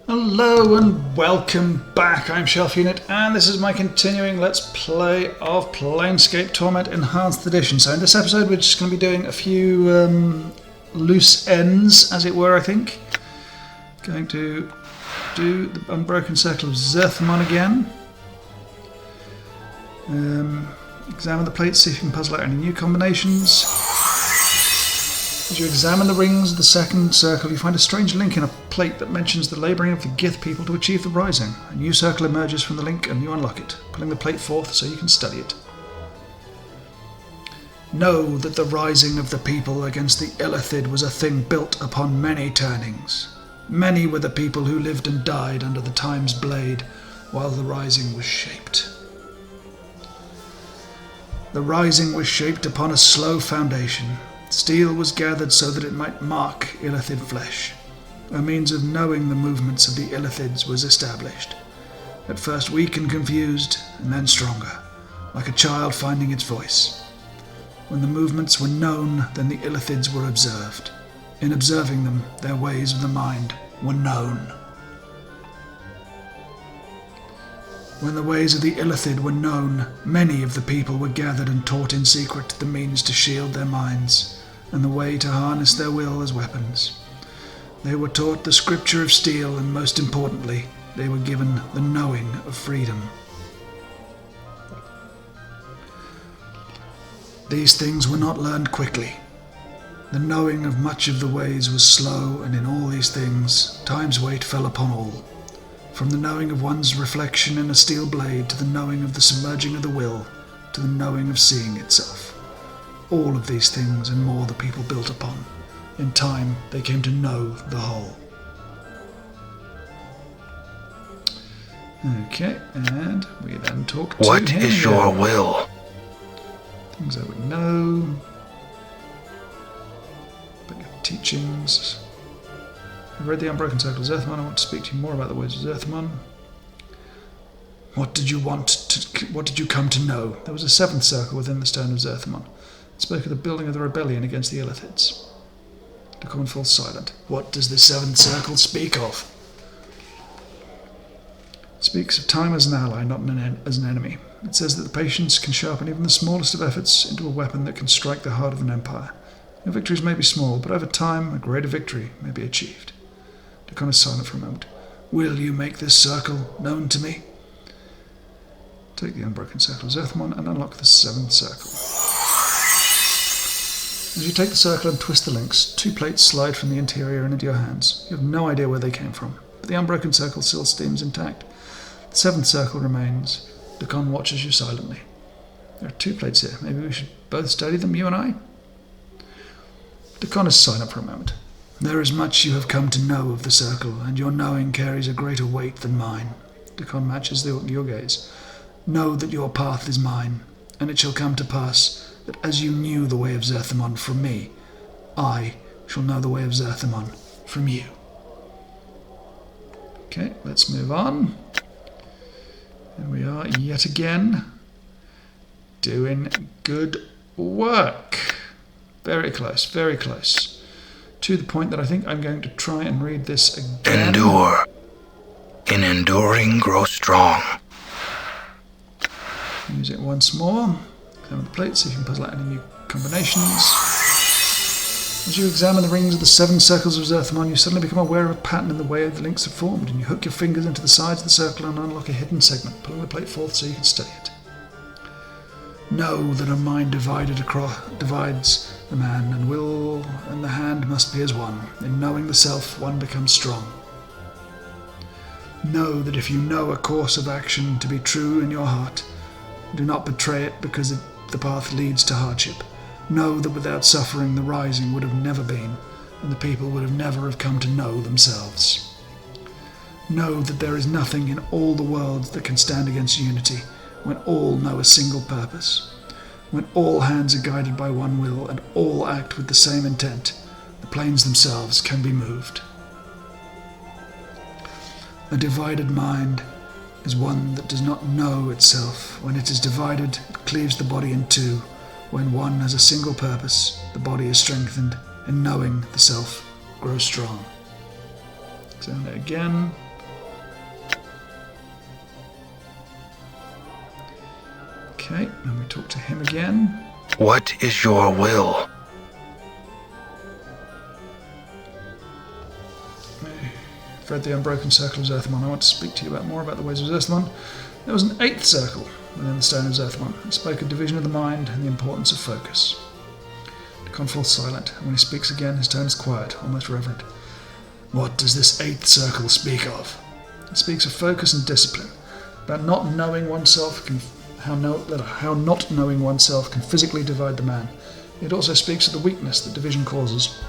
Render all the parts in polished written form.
Hello and welcome back. I'm Shelf Unit and this is my continuing Let's Play of Planescape Torment Enhanced Edition. So in this episode we're just going to be doing a few loose ends, as it were, I think. Going to do the Unbroken Circle of Zerthmon again. Examine the plates, see if you can puzzle out any new combinations. As you examine the rings of the second circle, you find a strange link in a plate that mentions the labouring of the Gith people to achieve the Rising. A new circle emerges from the link and you unlock it, pulling the plate forth so you can study it. Know that the rising of the people against the Illithid was a thing built upon many turnings. Many were the people who lived and died under the Time's blade while the Rising was shaped. The Rising was shaped upon a slow foundation. Steel was gathered so that it might mark Illithid flesh. A means of knowing the movements of the Illithids was established. At first weak and confused, and then stronger, like a child finding its voice. When the movements were known, then the Illithids were observed. In observing them, their ways of the mind were known. When the ways of the Illithid were known, many of the people were gathered and taught in secret the means to shield their minds, and the way to harness their will as weapons. They were taught the scripture of steel, and most importantly, they were given the knowing of freedom. These things were not learned quickly. The knowing of much of the ways was slow, and in all these things, time's weight fell upon all. From the knowing of one's reflection in a steel blade, to the knowing of the submerging of the will, to the knowing of seeing itself. All of these things and more the people built upon. In time, they came to know the whole. Okay, and we then talk to What him. is your will? Things I would know. But your teachings. I've read the Unbroken Circle of Zerthmon. I want to speak to you more about the ways of Zerthmon. What did you come to know? There was a seventh circle within the Stone of Zerthmon. It spoke of the building of the rebellion against the Illithids. The common falls silent. What does the seventh circle speak of? It speaks of time as an ally, not as an enemy. It says that the patience can sharpen even the smallest of efforts into a weapon that can strike the heart of an empire. Your victories may be small, but over time a greater victory may be achieved. Decon is silent for a moment. Will you make this circle known to me? Take the Unbroken Circle of Zerthmon and unlock the seventh circle. As you take the circle and twist the links, two plates slide from the interior and into your hands. You have no idea where they came from, but the Unbroken Circle still seems intact. The seventh circle remains. Decon watches you silently. There are two plates here. Maybe we should both study them, you and I? Decon is silent for a moment. There is much you have come to know of the circle, and your knowing carries a greater weight than mine. Decon matches your gaze. Know that your path is mine, and it shall come to pass that as you knew the way of Zerthmon from me, I shall know the way of Zerthmon from you. Okay, let's move on. And we are yet again doing good work. Very close, very close. To the point that I think I'm going to try and read this again. Endure. In enduring, grow strong. Use it once more. Examine the plates, see if you can puzzle out any new combinations. As you examine the rings of the seven circles of Zerthmon, you suddenly become aware of a pattern in the way the links have formed, and you hook your fingers into the sides of the circle and unlock a hidden segment, pulling the plate forth so you can study it. Know that a mind divides the man, and will and the hand must be as one. In knowing the self, one becomes strong. Know that if you know a course of action to be true in your heart, do not betray it because the path leads to hardship. Know that without suffering the Rising would have never been, and the people would have never have come to know themselves. Know that there is nothing in all the worlds that can stand against unity, when all know a single purpose. When all hands are guided by one will, and all act with the same intent, the planes themselves can be moved. A divided mind is one that does not know itself. When it is divided, it cleaves the body in two. When one has a single purpose, the body is strengthened, and knowing the self grows strong. Examine it again. Okay, and we talk to him again. What is your will? I've read the Unbroken Circle of Zerthmon. I want to speak to you more about the ways of Zerthmon. There was an 8th circle within the Stone of Zerthmon. It spoke of division of the mind and the importance of focus. Dakon falls silent, and when he speaks again, his tone is quiet, almost reverent. What does this 8th circle speak of? It speaks of focus and discipline, about not knowing oneself, how not knowing oneself can physically divide the man. It also speaks of the weakness that division causes.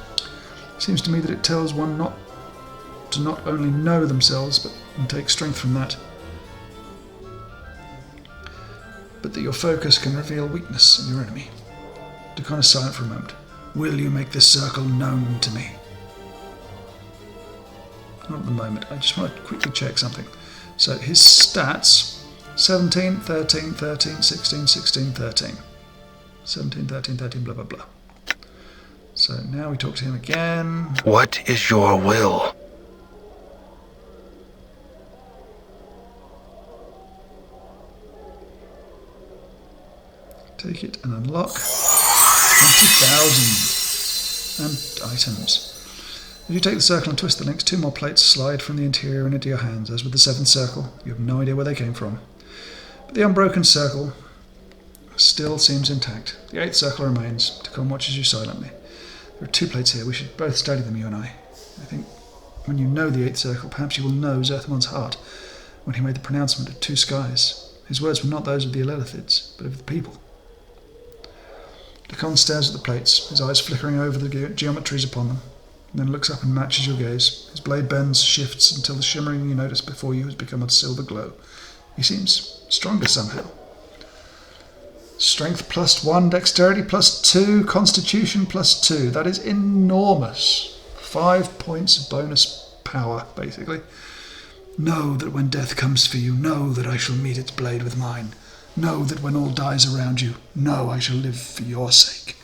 It seems to me that it tells one not only know themselves, and take strength from that, but that your focus can reveal weakness in your enemy. Dakon is silent for a moment. Will you make this circle known to me? Not at the moment. I just want to quickly check something. So his stats, 17, 13, 13, 16, 16, 13. 17, 13, 13, blah, blah, blah. So now we talk to him again. What is your will? Take it and unlock 20,000 and items. If you take the circle and twist the links, 2 more plates slide from the interior and into your hands. As with the 7th circle, you have no idea where they came from. But the Unbroken Circle still seems intact. The 8th circle remains. Dakon watches you silently. There are 2 plates here. We should both study them, you and I. I think when you know the 8th circle, perhaps you will know Zerthmon's heart when he made the pronouncement of 2 skies. His words were not those of the Elelithids, but of the people. Dakon stares at the plates, his eyes flickering over the geometries upon them, and then looks up and matches your gaze. His blade bends, shifts, until the shimmering you notice before you has become a silver glow. He seems stronger somehow. Strength +1, dexterity +2, constitution +2. That is enormous. 5 points of bonus power, basically. Know that when death comes for you, know that I shall meet its blade with mine. Know that when all dies around you, know I shall live for your sake.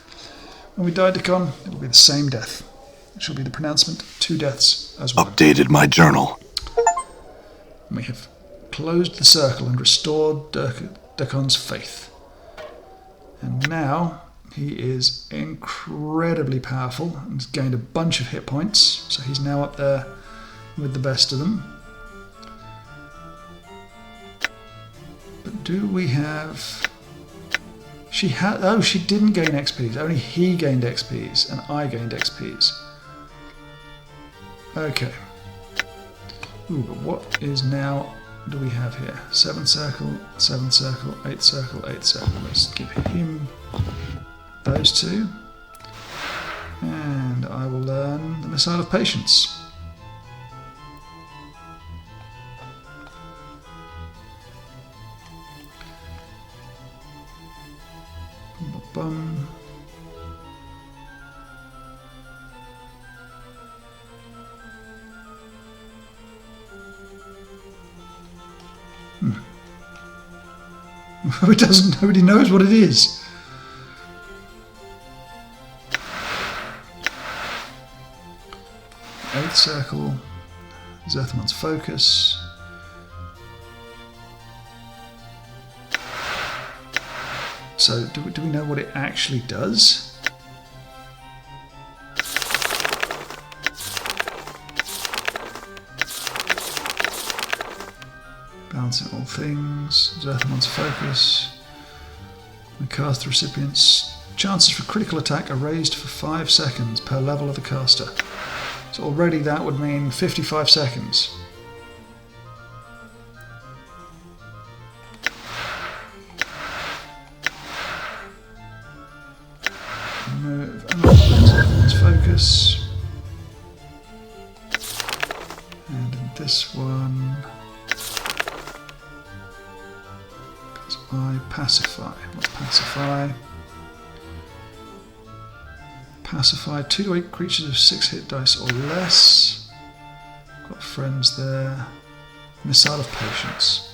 When we die, Dakon, it will be the same death. It shall be the pronouncement of 2 deaths as one. Updated my journal. And we have closed the circle and restored Dakon's faith. And now he is incredibly powerful and has gained a bunch of hit points, so he's now up there with the best of them. But do we have... She didn't gain XPs. Only he gained XPs and I gained XPs. Okay. Ooh, but what is now... do we have here? 7th circle, 7th circle, 8th circle, 8th circle. Let's give him those 2. And I will learn the Missile of Patience. Bum. It doesn't. Nobody knows what it is. Eighth circle. Zerthmon's focus. So, do we know what it actually does? Balancing all things. Zerthmon's focus. When cast the recipient's chances for critical attack are raised for 5 seconds per level of the caster. So already that would mean 55 seconds. Move Zerthmon's focus. And in this one... I pacify. What's pacify? Pacify 2 to 8 creatures of 6 hit dice or less. Got friends there. Missile of Patience.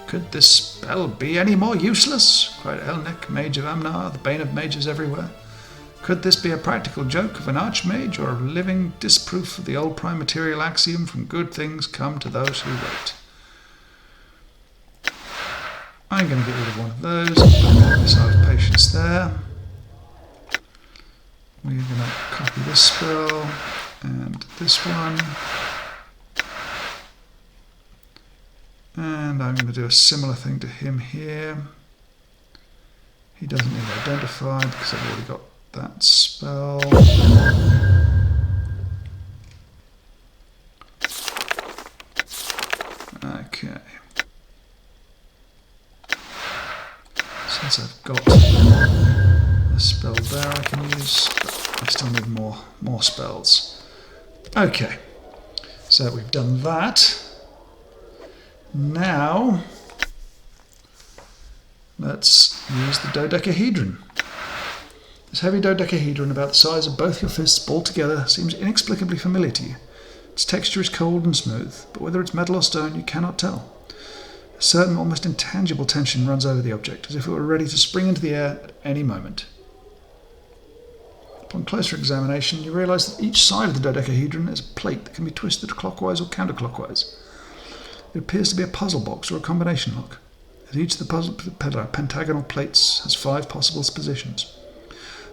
Could this spell be any more useless? Cried Elnek, Mage of Amnar, the bane of mages everywhere. Could this be a practical joke of an archmage or a living disproof of the old prime material axiom from good things come to those who wait? I'm going to get rid of one of those. Put this out of patience there. We're going to copy this spell and this one. And I'm going to do a similar thing to him here. He doesn't need identified because I've already got that spell. Okay. Since I've got a spell there I can use, but I still need more spells. Okay. So we've done that. Now, let's use the dodecahedron. This heavy dodecahedron, about the size of both your fists balled together, seems inexplicably familiar to you. Its texture is cold and smooth, but whether it's metal or stone you cannot tell. A certain, almost intangible tension runs over the object, as if it were ready to spring into the air at any moment. Upon closer examination, you realise that each side of the dodecahedron is a plate that can be twisted clockwise or counterclockwise. It appears to be a puzzle box or a combination lock, as each of the pentagonal plates has 5 possible positions.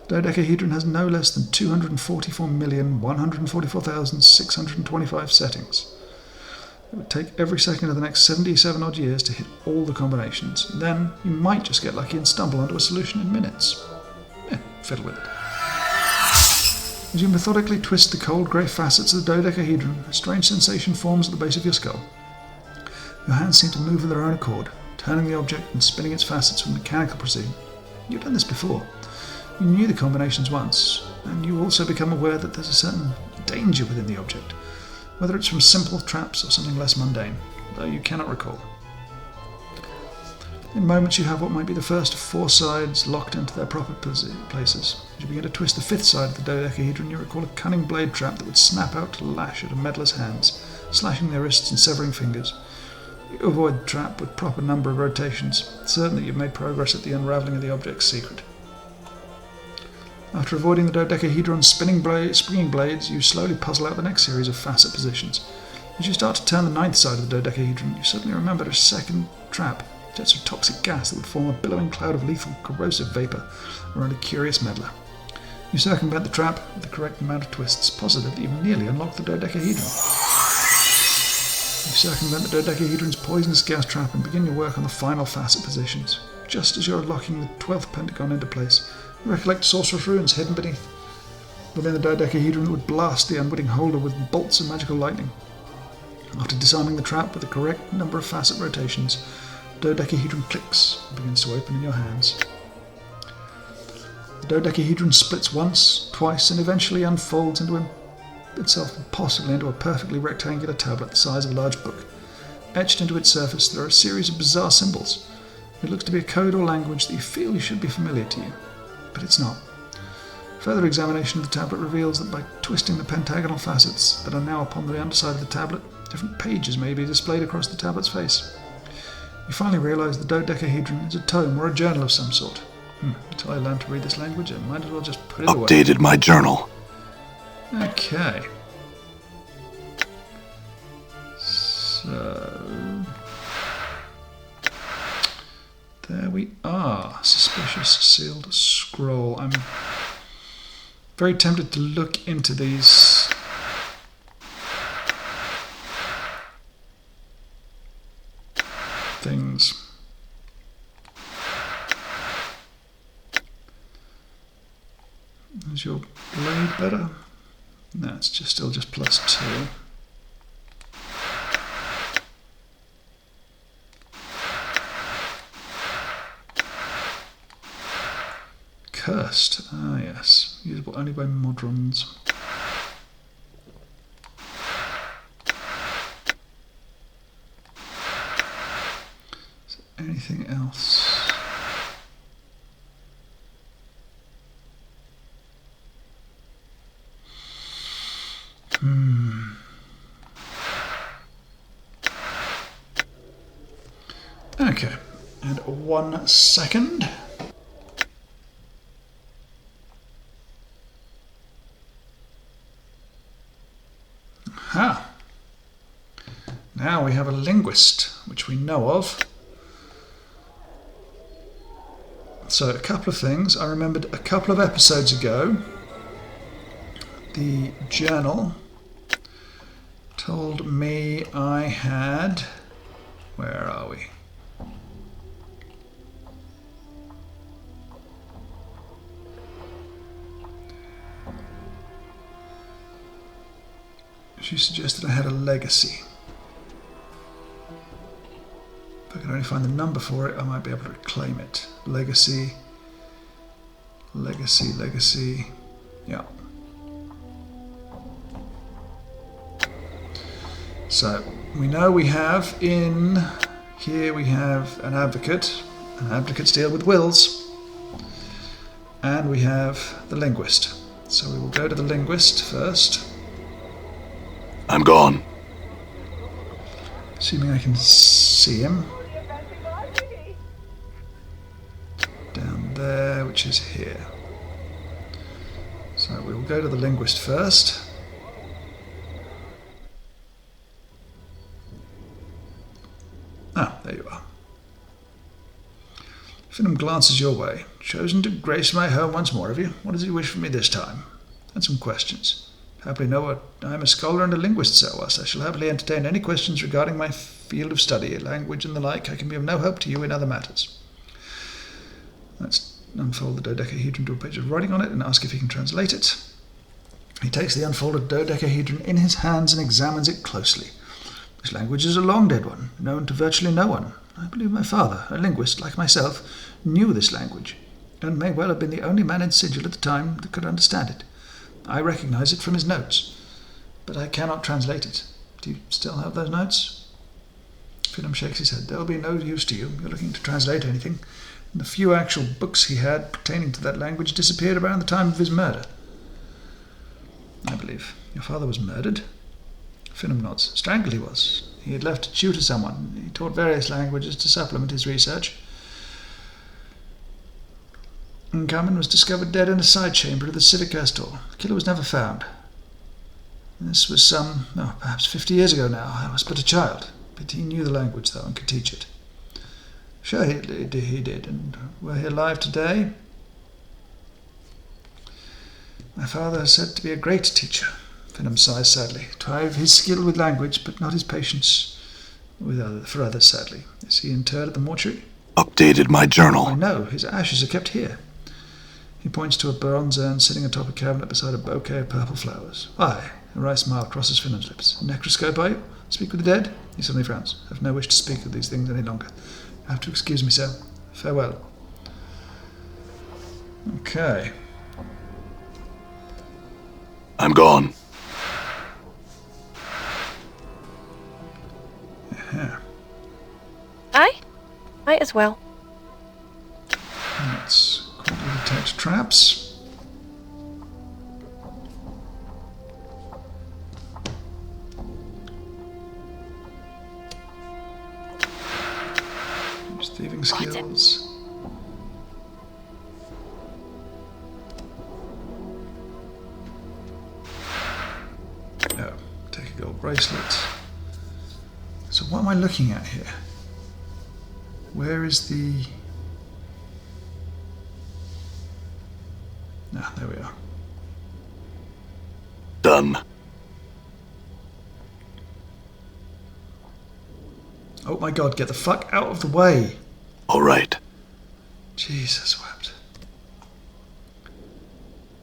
The dodecahedron has no less than 244,144,625 settings. It would take every second of the next 77 odd years to hit all the combinations. Then you might just get lucky and stumble onto a solution in minutes. Fiddle with it. As you methodically twist the cold grey facets of the dodecahedron, a strange sensation forms at the base of your skull. Your hands seem to move of their own accord, turning the object and spinning its facets with mechanical precision. You've done this before. You knew the combinations once, and you also become aware that there's a certain danger within the object, whether it's from simple traps or something less mundane, though you cannot recall. In moments you have what might be the first of 4 sides locked into their proper places. As you begin to twist the 5th side of the dodecahedron, you recall a cunning blade trap that would snap out to lash at a meddler's hands, slashing their wrists and severing fingers. You avoid the trap with proper number of rotations, certain that you've made progress at the unravelling of the object's secret. After avoiding the dodecahedron's springing blades, you slowly puzzle out the next series of facet positions. As you start to turn the 9th side of the dodecahedron, you suddenly remember a second trap, jets of toxic gas that would form a billowing cloud of lethal, corrosive vapour around a curious meddler. You circumvent the trap with the correct amount of twists, positive that you've nearly unlocked the dodecahedron. You circumvent the dodecahedron's poisonous gas trap and begin your work on the final facet positions. Just as you're locking the 12th pentagon into place, you recollect sorcerer's runes hidden beneath. Within the dodecahedron, it would blast the unwitting holder with bolts of magical lightning. After disarming the trap with the correct number of facet rotations, the dodecahedron clicks and begins to open in your hands. The dodecahedron splits once, twice, and eventually unfolds into itself possibly into a perfectly rectangular tablet the size of a large book. Etched into its surface there are a series of bizarre symbols. It looks to be a code or language that you feel should be familiar to you, but it's not. Further examination of the tablet reveals that by twisting the pentagonal facets that are now upon the underside of the tablet, different pages may be displayed across the tablet's face. You finally realise the dodecahedron is a tome or a journal of some sort. Until I learn to read this language, I might as well just put it away. Updated my journal. Okay. So there we are. Suspicious sealed scroll. I'm very tempted to look into these things. Is your blade better? No, it's still just +2. Cursed. Ah, yes. Usable only by Modrons. Is there anything else? Okay, and 1 second. Aha! Now we have a linguist, which we know of. So a couple of things. I remembered a couple of episodes ago, the journal told me I had... Where are we? She suggested I had a legacy. If I could only find the number for it, I might be able to claim it. Legacy. Yeah. So, we know we have here we have an advocate. And advocates deal with wills. And we have the linguist. So we will go to the linguist first. I'm gone. Assuming I can see him. Down there, which is here. So we will go to the linguist first. Ah, there you are. Finham glances your way. Chosen to grace my home once more, have you? What does he wish from me this time? And some questions. Happily know I am a scholar and a linguist, sir. Whilst I shall happily entertain any questions regarding my field of study, language and the like, I can be of no help to you in other matters. Let's unfold the dodecahedron to a page of writing on it and ask if he can translate it. He takes the unfolded dodecahedron in his hands and examines it closely. This language is a long-dead one, known to virtually no one. I believe my father, a linguist like myself, knew this language, and may well have been the only man in Sigil at the time that could understand it. I recognize it from his notes, but I cannot translate it. Do you still have those notes? Finham shakes his head. They'll be no use to you. You're looking to translate anything. And the few actual books he had pertaining to that language disappeared around the time of his murder. I believe. Your father was murdered? Finham nods. Strangled he was. He had left to tutor someone. He taught various languages to supplement his research. Carmen was discovered dead in a side chamber of the civic store. The killer was never found. This was perhaps 50 years ago now. I was but a child. But he knew the language, though, and could teach it. Sure, he did. And were he alive today? My father is said to be a great teacher. Finham sighs sadly. Tried his skill with language, but not his patience for others, sadly. Is he interred at the mortuary? Updated my journal. I know. His ashes are kept here. He points to a bronze urn sitting atop a cabinet beside a bouquet of purple flowers. Aye, a wry smile crosses Finham's lips. A necroscope, are you? Speak with the dead? He suddenly frowns. I have no wish to speak of these things any longer. You have to excuse me, sir. Farewell. Okay. I'm gone. Yeah. Aye, might as well. Let's quickly detect traps. Use thieving skills. Oh, take a gold bracelet. So what am I looking at here? Where is the... Ah, there we are. Done. Oh my god, get the fuck out of the way! All right. Jesus wept.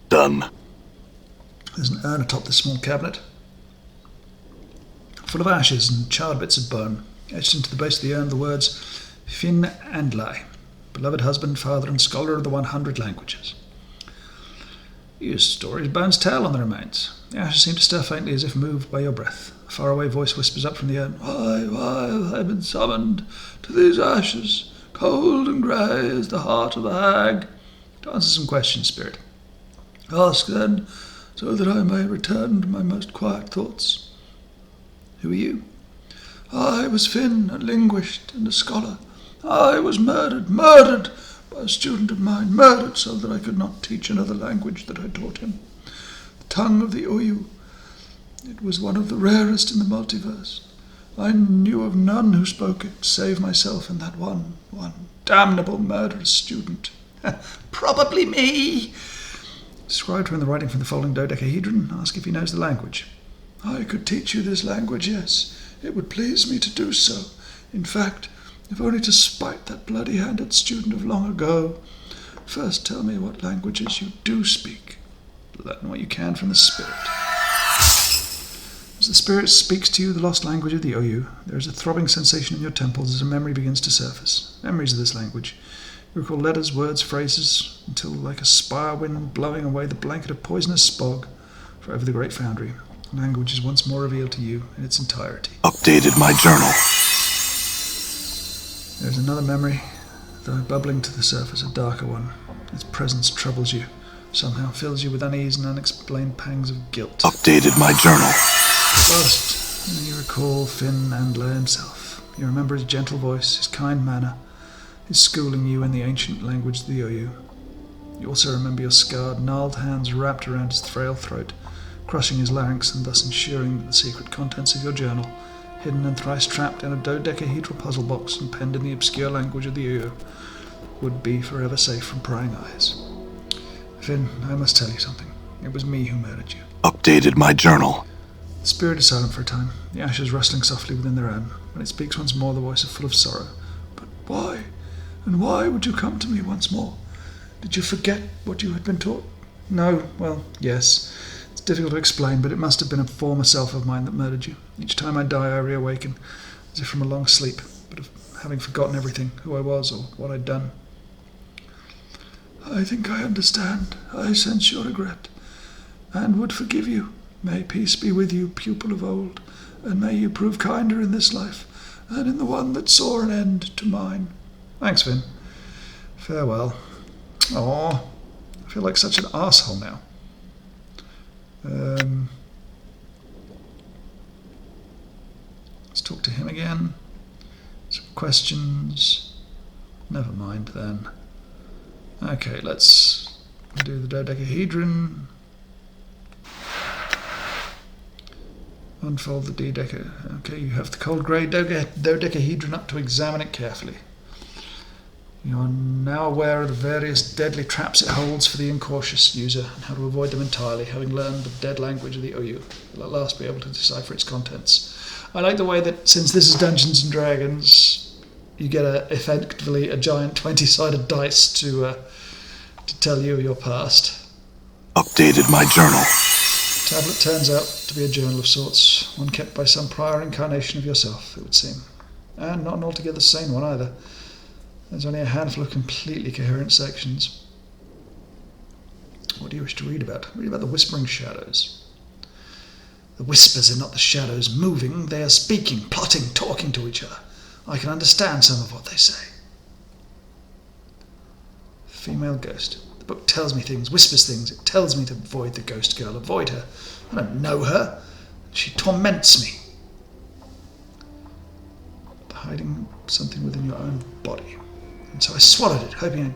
Done. There's an urn atop this small cabinet, full of ashes and charred bits of bone. Etched into the base of the urn the words Fin Andlai, beloved husband, father and scholar of the 100 languages. You used stories bones tell on the remains. The ashes seem to stir faintly as if moved by your breath. A faraway voice whispers up from the urn. Why have I been summoned to these ashes, cold and grey as the heart of a hag? To answer some questions, spirit. Ask then, so that I may return to my most quiet thoughts. Who are you? I was Finn, a linguist and a scholar. I was murdered by a student of mine, murdered so that I could not teach another language that I taught him. The tongue of the Oyu. It was one of the rarest in the multiverse. I knew of none who spoke it, save myself and that one damnable murderous student. Probably me. Scribe to him the writing from the folding dodecahedron. Ask if he knows the language. I could teach you this language, yes. It would please me to do so. In fact, if only to spite that bloody-handed student of long ago. First tell me what languages you do speak. Learn what you can from the spirit. As the spirit speaks to you the lost language of the Oyu, there is a throbbing sensation in your temples as a memory begins to surface. Memories of this language. You recall letters, words, phrases, until like a spire wind blowing away the blanket of poisonous spog for over the great foundry, language is once more revealed to you in its entirety. Updated my journal. There is another memory, though bubbling to the surface, a darker one. Its presence troubles you, somehow fills you with unease and unexplained pangs of guilt. Updated my journal. First, you recall Finn Andler himself. You remember his gentle voice, his kind manner, his schooling you in the ancient language of the Oyu. You also remember your scarred, gnarled hands wrapped around his frail throat, crushing his larynx and thus ensuring that the secret contents of your journal, hidden and thrice trapped in a dodecahedral puzzle box and penned in the obscure language of the Oyu, would be forever safe from prying eyes. Finn, I must tell you something. It was me who murdered you. Updated my journal. The spirit is silent for a time, the ashes rustling softly within their urn. When it speaks once more, the voice is full of sorrow. But why? And why would you come to me once more? Did you forget what you had been taught? No, well, yes. It's difficult to explain, but it must have been a former self of mine that murdered you. Each time I die, I reawaken, as if from a long sleep, but of having forgotten everything, who I was or what I'd done. I think I understand. I sense your regret, and would forgive you. May peace be with you, pupil of old, and may you prove kinder in this life, and in the one that saw an end to mine. Thanks, Finn. Farewell. Aw, I feel like such an arsehole now. Let's talk to him again. Some questions. Never mind then. Okay, let's do the dodecahedron. Unfold the D-deca. Okay, you have the cold grey dodecahedron up to examine it carefully. You are now aware of the various deadly traps it holds for the incautious user and how to avoid them entirely, having learned the dead language of the Oyu. You'll at last be able to decipher its contents. I like the way that, since this is Dungeons & Dragons, you get effectively a giant 20-sided dice to tell you your past. Updated my journal. The tablet turns out to be a journal of sorts, one kept by some prior incarnation of yourself, it would seem. And not an altogether sane one either. There's only a handful of completely coherent sections. What do you wish to read about? Read about the whispering shadows. The whispers are not the shadows moving, they are speaking, plotting, talking to each other. I can understand some of what they say. Female ghost. The book tells me things, whispers things. It tells me to avoid the ghost girl, avoid her. I don't know her. She torments me. Hiding something within your own body. And so I swallowed it, hoping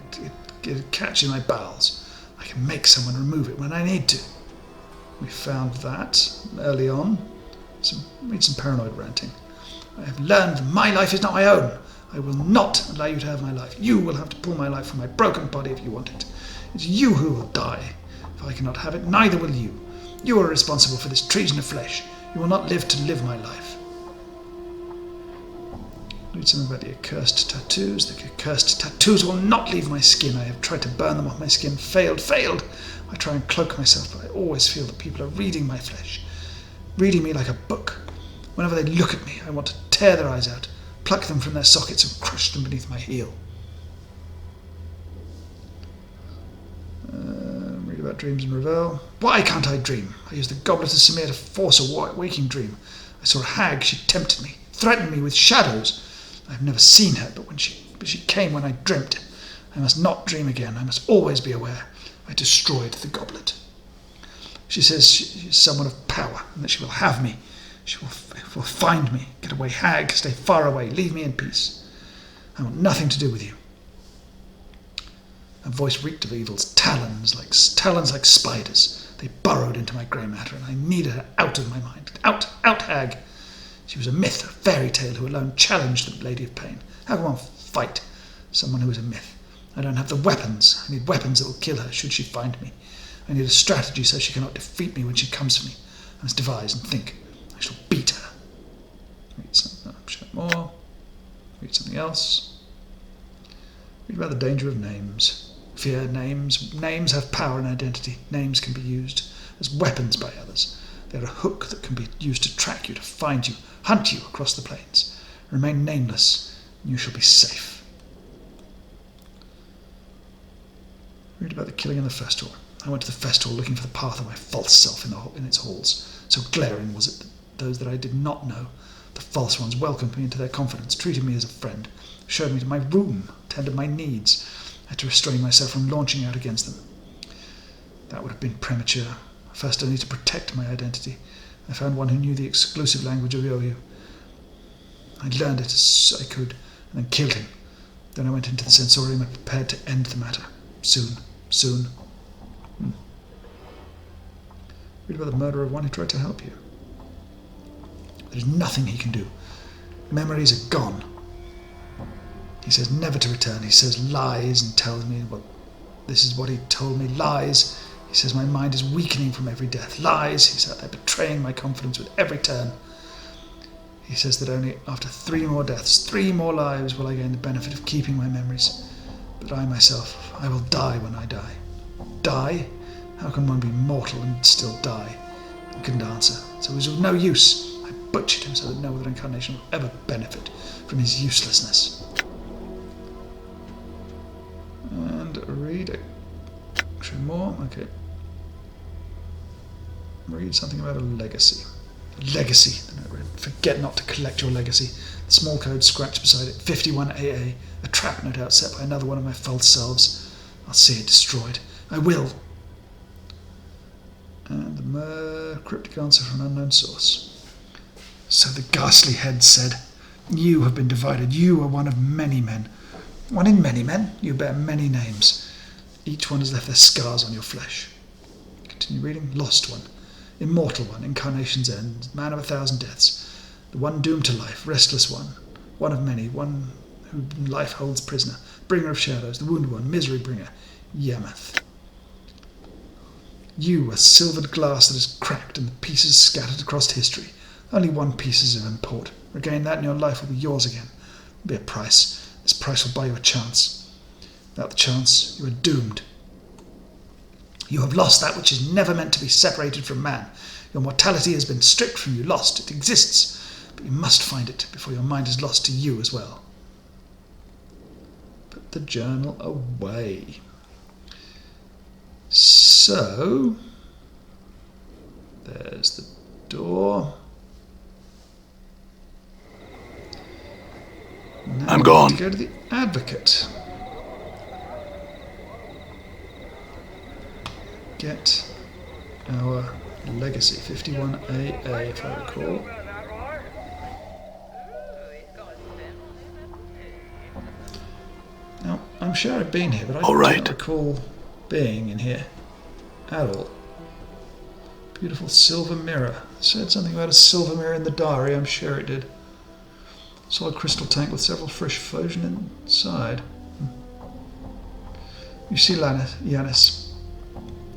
it'd catch in my bowels. I can make someone remove it when I need to. We found that early on. Read some paranoid ranting. I have learned that my life is not my own. I will not allow you to have my life. You will have to pull my life from my broken body if you want it. It's you who will die. If I cannot have it, neither will you. You are responsible for this treason of flesh. You will not live to live my life. Read something about the accursed tattoos. The accursed tattoos will not leave my skin. I have tried to burn them off my skin. Failed. I try and cloak myself, but I always feel that people are reading my flesh. Reading me like a book. Whenever they look at me, I want to tear their eyes out, pluck them from their sockets and crush them beneath my heel. Read about dreams and revel. Why can't I dream? I used the goblet of Samir to force a waking dream. I saw a hag. She tempted me, threatened me with shadows. I have never seen her, but she came when I dreamt. I must not dream again. I must always be aware. I destroyed the goblet. She says she is someone of power and that she will have me. She will find me. Get away, hag. Stay far away. Leave me in peace. I want nothing to do with you. Her voice reeked of evil's talons like spiders. They burrowed into my grey matter, and I needed her out of my mind. Out, hag! She was a myth, a fairy tale who alone challenged the Lady of Pain. How can one fight someone who is a myth? I don't have the weapons. I need weapons that will kill her should she find me. I need a strategy so she cannot defeat me when she comes for me. I must devise and think. I shall beat her. Read something more. Read something else. Read about the danger of names. Fear names. Names have power and identity. Names can be used as weapons by others. They are a hook that can be used to track you, to find you, hunt you across the plains. Remain nameless, and you shall be safe. Read about the killing in the festival. I went to the festival looking for the path of my false self in its halls. So glaring was it that those that I did not know, the false ones, welcomed me into their confidence, treated me as a friend, showed me to my room, tended my needs. I had to restrain myself from launching out against them. That would have been premature. First I need to protect my identity. I found one who knew the exclusive language of Yoyu. I learned it as I could, and then killed him. Then I went into the sensorium and prepared to end the matter. Soon. Read about the murder of one who tried to help you. There is nothing he can do. Memories are gone. He says never to return. He says lies and tells me this is what he told me. Lies. He says my mind is weakening from every death. Lies. He said they're betraying my confidence with every turn. He says that only after 3 more deaths, 3 more lives will I gain the benefit of keeping my memories. But I myself, I will die when I die. Die? How can one be mortal and still die? I couldn't answer, so it was of no use. I butchered him so that no other incarnation will ever benefit from his uselessness. And read actually more. Okay. Read something about a legacy. Legacy. The note read, forget not to collect your legacy. The small code scratched beside it. 51AA. A trap no doubt set by another one of my false selves. I'll see it destroyed. I will. And the cryptic answer from an unknown source. So the ghastly head said, you have been divided. You are one of many men. One in many men? You bear many names. Each one has left their scars on your flesh. Continue reading. Lost one. Immortal one. Incarnation's end. Man of 1,000 deaths. The one doomed to life. Restless one. One of many. One who life holds prisoner. Bringer of shadows. The wounded one. Misery bringer. Yamath. You are silvered glass that is cracked and the pieces scattered across history. Only one piece is of import. Regain that and your life will be yours again. There'll be a price. This price will buy you a chance. Without the chance, you are doomed. You have lost that which is never meant to be separated from man. Your mortality has been stripped from you, lost. It exists, but you must find it before your mind is lost to you as well. Put the journal away. So, there's the door. Now I'm we gone. need to go to the advocate. Get our legacy, 51AA if I recall. Now, I'm sure I've been here, but I All right. don't recall being in here at all. Beautiful silver mirror. It said something about a silver mirror in the diary, I'm sure it did. Solid crystal tank with several fresh fusion inside. You see Yanis.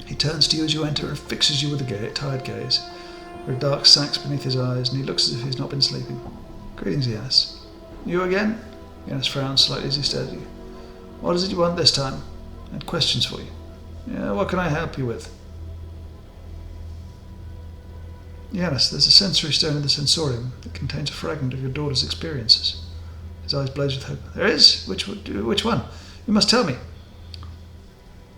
He turns to you as you enter and fixes you with a tired gaze. There are dark sacs beneath his eyes, and he looks as if he's not been sleeping. Greetings, Yanis. You again? Yanis frowns slightly as he stares at you. What is it you want this time? I had questions for you. Yeah, what can I help you with? Yanis, there's a sensory stone in the sensorium that contains a fragment of your daughter's experiences. His eyes blaze with hope. There is? Which one? You must tell me.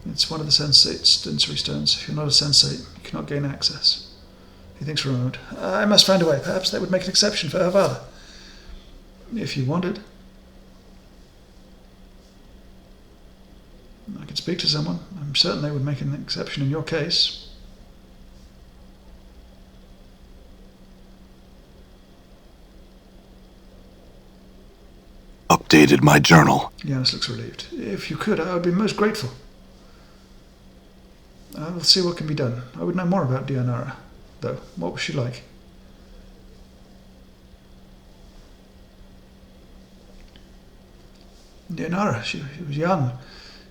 It's one of the sensate sensory stones. If you're not a sensate, you cannot gain access. He thinks for a moment. I must find a way. Perhaps that would make an exception for her father. If you wanted. I could speak to someone. I'm certain they would make an exception in your case. Updated my journal. Yanis looks relieved. If you could, I would be most grateful. I will see what can be done. I would know more about Dionara, though. What was she like? Dionara, she was young.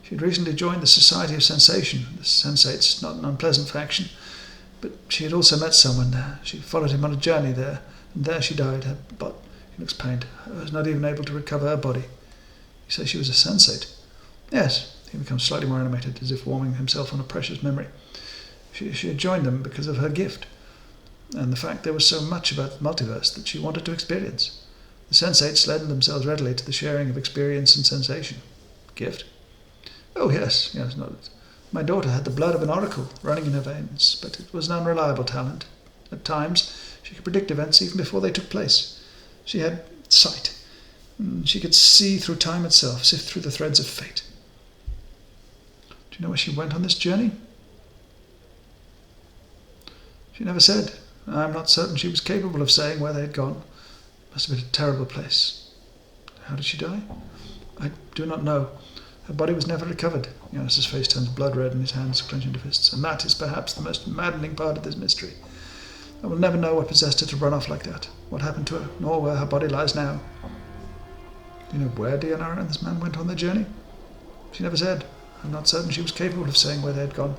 She had recently joined the Society of Sensation. The Sensate's not an unpleasant faction, but she had also met someone there. She followed him on a journey there, and there she died. She looks pained. I was not even able to recover her body. You say she was a Sensate? Yes. He becomes slightly more animated, as if warming himself on a precious memory. She had joined them because of her gift, and the fact there was so much about the multiverse that she wanted to experience. The Sensates lend themselves readily to the sharing of experience and sensation. Gift? Oh, yes, nodded. My daughter had the blood of an oracle running in her veins, but it was an unreliable talent. At times, she could predict events even before they took place. She had sight. She could see through time itself, sift through the threads of fate. Do you know where she went on this journey? She never said. I'm not certain she was capable of saying where they had gone. It must have been a terrible place. How did she die? I do not know. Her body was never recovered. Jonas' face turns blood red and his hands clench into fists. And that is perhaps the most maddening part of this mystery. I will never know what possessed her to run off like that, what happened to her, nor where her body lies now. Do you know where Dianara and this man went on their journey? She never said. I'm not certain she was capable of saying where they had gone.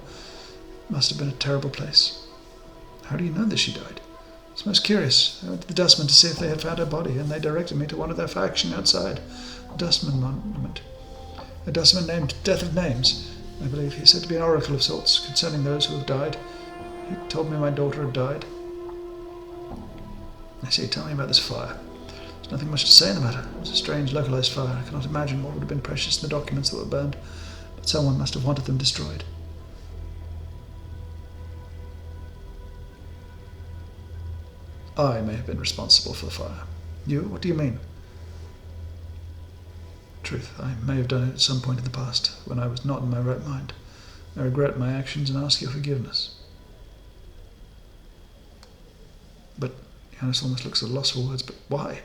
It must have been a terrible place. How do you know that she died? It's most curious. I went to the Dustman to see if they had found her body, and they directed me to one of their faction outside, the Dustman Monument. A Dustman named Death of Names, I believe. He said to be an oracle of sorts concerning those who have died. He told me my daughter had died. I see, tell me about this fire. There's nothing much to say in the matter. It was a strange, localized fire. I cannot imagine what would have been precious in the documents that were burned, but someone must have wanted them destroyed. I may have been responsible for the fire. You? What do you mean? Truth, I may have done it at some point in the past, when I was not in my right mind. I regret my actions and ask your forgiveness. But Jonas almost looks at a loss for words. But why?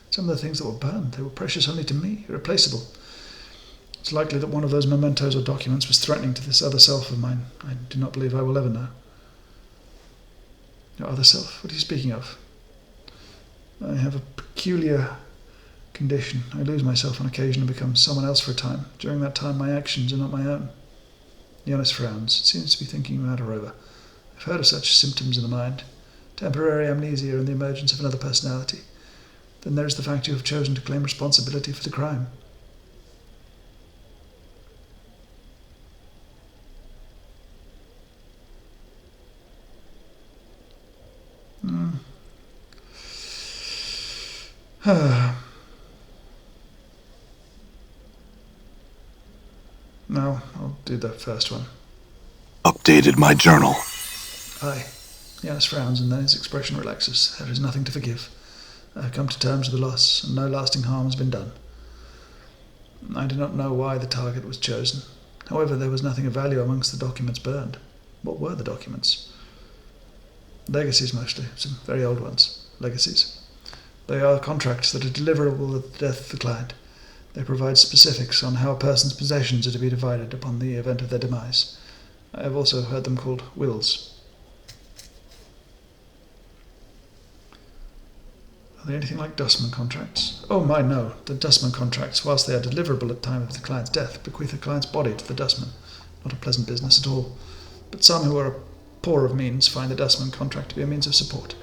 Some of the things that were burned, they were precious only to me, irreplaceable. It's likely that one of those mementos or documents was threatening to this other self of mine. I do not believe I will ever know. Your other self? What are you speaking of? I have a peculiar condition. I lose myself on occasion and become someone else for a time. During that time, my actions are not my own. Jonas frowns. It seems to be thinking the matter over. I've heard of such symptoms in the mind. Temporary amnesia and the emergence of another personality. Then there is the fact you have chosen to claim responsibility for the crime. No, I'll do the first one. Updated my journal. Aye. Jonas frowns and then his expression relaxes. There is nothing to forgive. I have come to terms with the loss, and no lasting harm has been done. I do not know why the target was chosen. However, there was nothing of value amongst the documents burned. What were the documents? Legacies mostly, some very old ones. Legacies. They are contracts that are deliverable at the death of the client. They provide specifics on how a person's possessions are to be divided upon the event of their demise. I have also heard them called wills. Are they anything like Dustman contracts? Oh my, no. The Dustman contracts, whilst they are deliverable at the time of the client's death, bequeath the client's body to the Dustman. Not a pleasant business at all. But some who are poor of means find the Dustman contract to be a means of support.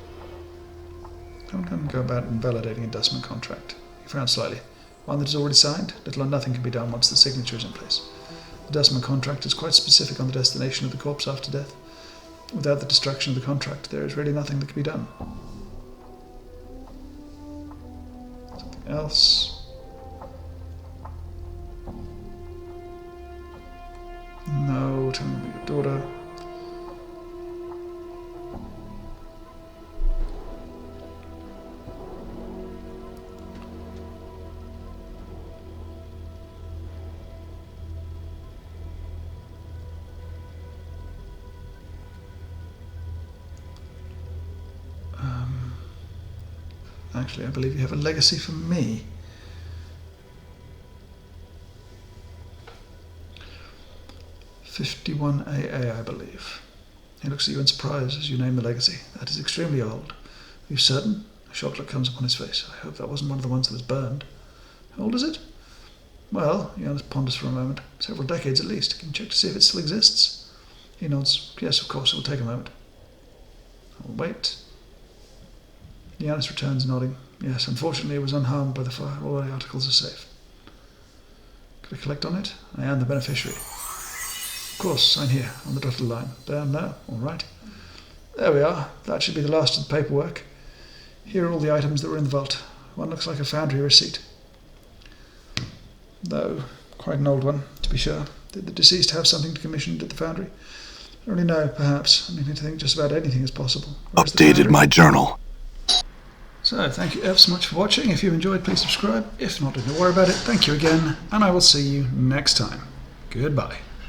Don't go about invalidating a Dustman contract. He frowns slightly. One that is already signed, little or nothing can be done once the signature is in place. The Dustman contract is quite specific on the destination of the corpse after death. Without the destruction of the contract, there is really nothing that can be done. Something else? No, tell me about your daughter. Actually, I believe you have a legacy from me. "51AA, I believe." He looks at you in surprise as you name the legacy. That is extremely old. Are you certain? A shock look comes upon his face. I hope that wasn't one of the ones that was burned. How old is it? Well, Giannis ponders for a moment. Several decades at least. Can you check to see if it still exists? He nods. Yes, of course, it will take a moment. I'll wait. Giannis returns, nodding. Yes, unfortunately it was unharmed by the fire. All the articles are safe. Could I collect on it? I am the beneficiary. Of course, sign here, on the dotted line. There, no, all right. There we are. That should be the last of the paperwork. Here are all the items that were in the vault. One looks like a foundry receipt. Though, quite an old one, to be sure. Did the deceased have something to commission at the foundry? I don't really know, perhaps. I'm beginning to think just about anything is possible. Where's the Updated foundry? my journal. So, thank you ever so much for watching. If you enjoyed, please subscribe. If not, don't worry about it. Thank you again, and I will see you next time. Goodbye.